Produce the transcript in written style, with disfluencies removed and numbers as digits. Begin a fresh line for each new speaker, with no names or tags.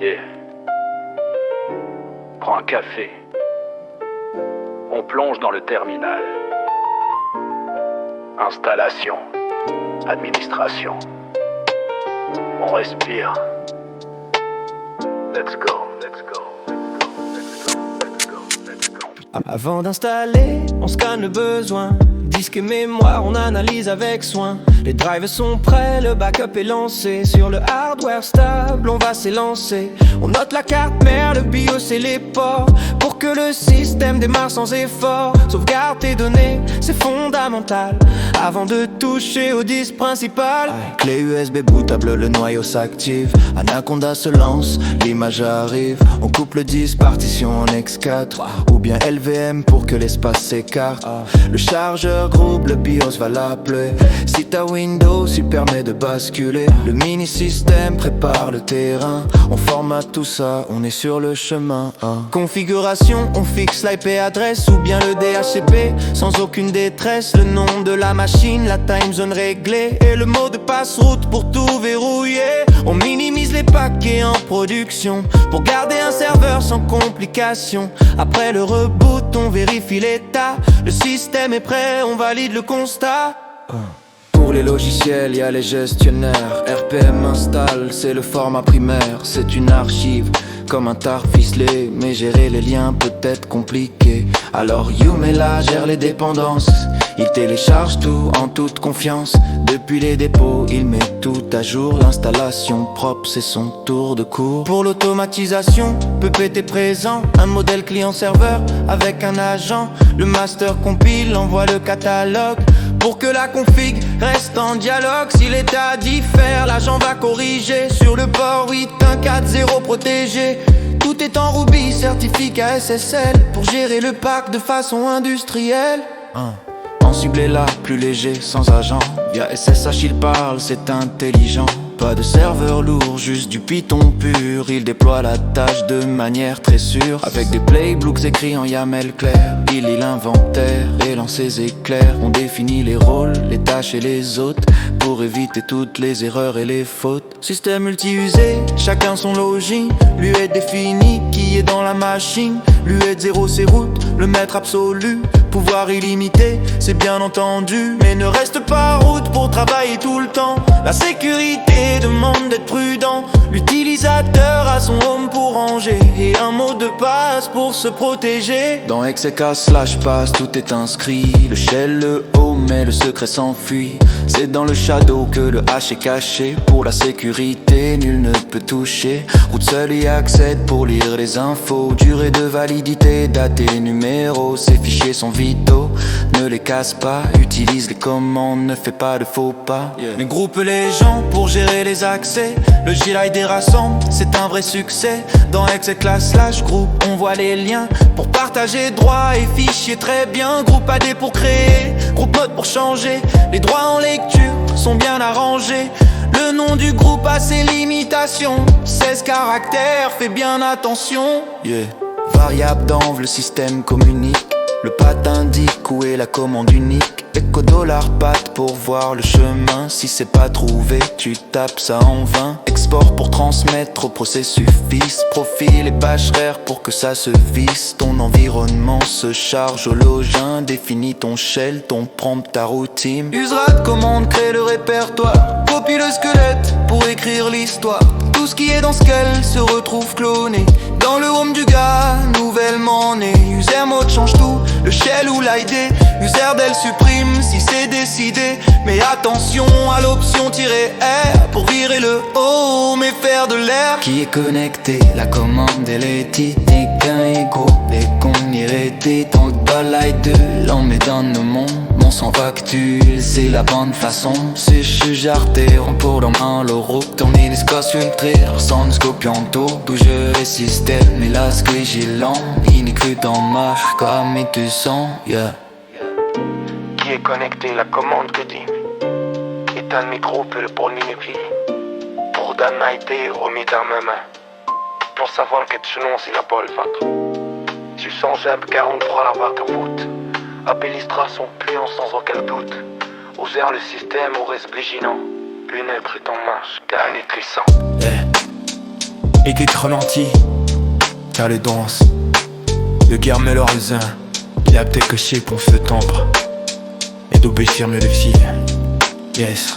Yeah. Prends un café. On plonge dans le terminal. Installation. Administration. On respire. Let's go, let's go.
Avant d'installer, on scanne le besoin. Disque et mémoire, on analyse avec soin. Les drives sont prêts, le backup est lancé. Sur le hardware stable, on va s'élancer. On note la carte mère, le BIOS et les ports, pour que le système démarre sans effort. Sauvegarde tes données, c'est fondamental avant de toucher au disque principal. Clé USB bootable, le noyau s'active. Anaconda se lance, l'image arrive. On coupe le disque, partition en X4 ou bien LVM pour que l'espace s'écarte. Le chargeur groupe, le BIOS va l'appeler. Si t'as Windows, il permet de basculer. Le mini-système prépare le terrain. On formate tout ça, on est sur le chemin. Configuration, on fixe l'IP adresse ou bien le DHCP. Sans aucune détresse, le nom de la machine, la time zone réglée et le mot de passe-route pour tout verrouiller. On minimise les paquets en production pour garder un serveur sans complication. Après le reboot, on vérifie l'état. Le système est prêt, on valide le constat. Pour les logiciels, y a les gestionnaires. RPM installe, c'est le format primaire. C'est une archive, comme un tard ficelé. Mais gérer les liens peut être compliqué. Alors Yumela gère les dépendances. Il télécharge tout en toute confiance. Depuis les dépôts, il met tout à jour. L'installation propre, c'est son tour de cours. Pour l'automatisation, PPT présent. Un modèle client-serveur avec un agent. Le master compile, envoie le catalogue pour que la config reste en dialogue. Si l'état diffère, l'agent va corriger. Sur le port 8140 protégé. Tout est en Ruby, certificat SSL pour gérer le pack de façon industrielle. En ciblé là, plus léger, sans agent. Via SSH il parle, c'est intelligent. Pas de serveur lourd, juste du Python pur. Il déploie la tâche de manière très sûre. Avec des playbooks écrits en YAML clair. Il lit l'inventaire et lance ses éclairs. On définit les rôles, les tâches et les hôtes pour éviter toutes les erreurs et les fautes. Système multi-usé, chacun son login. Lui est défini, qui est dans la machine. Lui est 0 c'est root, le maître absolu. Pouvoir illimité, c'est bien entendu. Mais ne reste pas route pour travailler tout le temps. La sécurité demande d'être prudent. L'utilisateur a son home pour ranger et un mot de passe pour se protéger. Dans XK/pass, tout est inscrit. Le shell, le home et le secret s'enfuit. C'est dans le shadow que le hash est caché. Pour la sécurité, nul ne peut toucher. Root seul y accède pour lire les infos. Durée de validité, date et numéro. Ces fichiers sont vitaux, ne les casse pas. Utilise les commandes, ne fais pas de faux pas. Mais groupe les gens pour gérer les accès. Le JLID rassemble, c'est un vrai succès. Dans XK/groupe, on voit les liens pour partager droits et fichiers très bien. Groupe AD pour créer, groupe mode pour changer. Les droits en lecture sont bien arrangés. Le nom du groupe a ses limitations. 16 caractères, fais bien attention. Variable d'env, le système communique. Le path indique où est la commande unique. Echo $pat pour voir le chemin. Si c'est pas trouvé, tu tapes ça en vain. Export pour transmettre au processus fils. Profil et bash rare pour que ça se visse. Ton environnement se charge au login. Définis ton shell, ton prompt, ta routine. Usera de commande, crée le répertoire. Copie le squelette pour écrire l'histoire. Tout ce qui est dans Scale se retrouve cloné. Dans le home du gars, nouvellement né. User mode change tout, le shell ou l'ID. User del supprime si c'est décidé. Mais attention à l'option "-R" pour virer le home et faire de l'air. Qui est connecté, la commande elle est titique. Un ego, dès qu'on irrité. Tant que l'ID, l'on met dans nos mondes. Mon sang factule, c'est la bonne façon. C'est jarté, on pour dans un loro. Tourner les scores filtrés, sans scopianto. Bouge les systèmes, et la squigilant. Il n'est que dans ma comme et tu sens,
Qui est connecté, la commande que dit. Éteins le micro, peut le pour le minuit. Pour d'anaïté, remis dans ma main. Pour savoir que tu nom, c'est la bol fatre. Tu sens un 43 la vague route. Administration puant sans aucun doute. Oser le système au reste vigilant. Une œuvre est en marche, car elle est puissant.
et qui te ralentit. Car les danses de guerre me leur raisin, il a peut-être que chier pour feu tembre et d'obéir mieux les filles. Yes.